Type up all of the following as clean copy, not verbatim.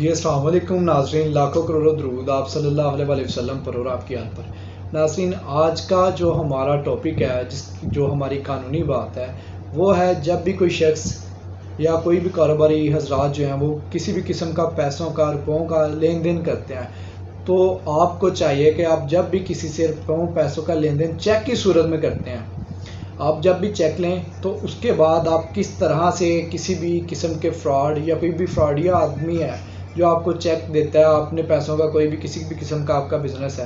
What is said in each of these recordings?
جی السلام علیکم ناظرین، لاکھوں کروڑوں درود آپ صلی اللہ علیہ وسلم پر اور آپ کی آل پر۔ ناظرین، آج کا جو ہمارا ٹاپک ہے، جو ہماری قانونی بات ہے، وہ ہے جب بھی کوئی شخص یا کوئی بھی کاروباری حضرات جو ہیں وہ کسی بھی قسم کا پیسوں کا روپوں کا لین دین کرتے ہیں، تو آپ کو چاہیے کہ آپ جب بھی کسی سے روپوں پیسوں کا لین دین چیک کی صورت میں کرتے ہیں، آپ جب بھی چیک لیں تو اس کے بعد آپ کس طرح سے کسی بھی قسم کے فراڈ یا کوئی بھی فراڈیا آدمی ہے جو آپ کو چیک دیتا ہے اپنے پیسوں کا، کوئی بھی کسی بھی قسم کا آپ کا بزنس ہے،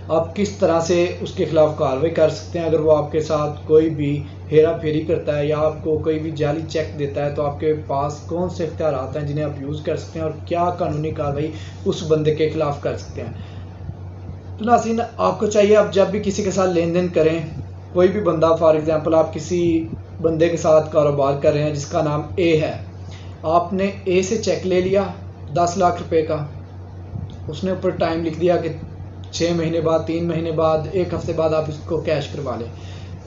آپ کس طرح سے اس کے خلاف کارروائی کر سکتے ہیں۔ اگر وہ آپ کے ساتھ کوئی بھی ہیرا پھیری کرتا ہے یا آپ کو کوئی بھی جعلی چیک دیتا ہے تو آپ کے پاس کون سے اختیارات ہیں جنہیں آپ یوز کر سکتے ہیں اور کیا قانونی کارروائی اس بندے کے خلاف کر سکتے ہیں۔ تو ناظرین، آپ کو چاہیے آپ جب بھی کسی کے ساتھ لین دین کریں، کوئی بھی بندہ، فار ایگزامپل آپ کسی بندے کے ساتھ کاروبار کر رہے ہیں جس کا نام اے ہے، آپ نے اے سے چیک لے لیا 10 لاکھ روپے کا، اس نے اوپر ٹائم لکھ دیا کہ 6 مہینے بعد، 3 مہینے بعد، 1 ہفتے بعد آپ اس کو کیش کروا لیں۔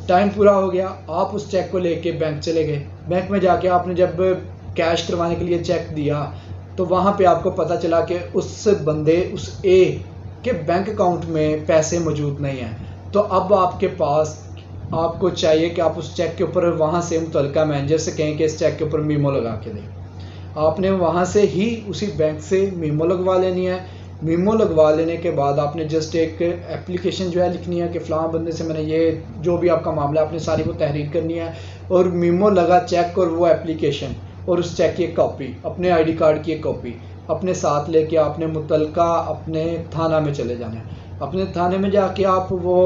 ٹائم پورا ہو گیا، آپ اس چیک کو لے کے بینک چلے گئے۔ بینک میں جا کے آپ نے جب کیش کروانے کے لیے چیک دیا تو وہاں پہ آپ کو پتہ چلا کہ اس بندے، اس اے کے بینک اکاؤنٹ میں پیسے موجود نہیں ہیں۔ تو اب آپ کے پاس، آپ کو چاہیے کہ آپ اس چیک کے اوپر وہاں سے متعلقہ مینیجر سے کہیں کہ اس چیک کے اوپر میمو لگا کے دیں۔ آپ نے وہاں سے ہی اسی بینک سے میمو لگوا لینی ہے۔ میمو لگوا لینے کے بعد آپ نے جسٹ ایک اپلیکیشن جو ہے لکھنی ہے کہ فلاں بندے سے میں نے یہ جو بھی آپ کا معاملہ ہے، آپ نے ساری وہ تحریر کرنی ہے، اور میمو لگا چیک اور وہ اپلیکیشن اور اس چیک کی ایک کاپی، اپنے آئی ڈی کارڈ کی ایک کاپی اپنے ساتھ لے کے آپ نے متعلقہ اپنے تھانہ میں چلے جانا ہے۔ اپنے تھانے میں جا کے آپ وہ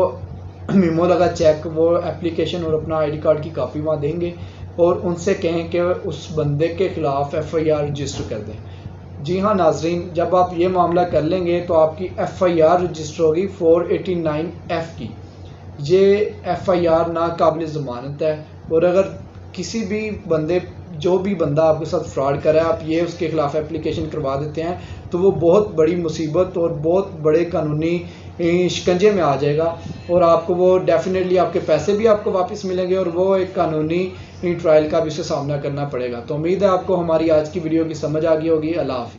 میمو لگا چیک، وہ اپلیکیشن اور اپنا آئی ڈی کارڈ کی کاپی وہاں دیں گے اور ان سے کہیں کہ اس بندے کے خلاف ایف آئی آر رجسٹر کر دیں۔ جی ہاں ناظرین، جب آپ یہ معاملہ کر لیں گے تو آپ کی ایف آئی آر رجسٹر ہوگی 489F کی۔ یہ ایف آئی آر ناقابل ضمانت ہے، اور اگر کسی بھی بندے، جو بھی بندہ آپ کے ساتھ فراڈ کر رہا ہے، آپ یہ اس کے خلاف اپلیکیشن کروا دیتے ہیں تو وہ بہت بڑی مصیبت اور بہت بڑے قانونی شکنجے میں آ جائے گا، اور آپ کو وہ ڈیفینیٹلی آپ کے پیسے بھی آپ کو واپس ملیں گے اور وہ ایک قانونی ٹرائل کا بھی اسے سامنا کرنا پڑے گا۔ تو امید ہے آپ کو ہماری آج کی ویڈیو کی سمجھ آ گئی ہوگی۔ اللہ حافظ۔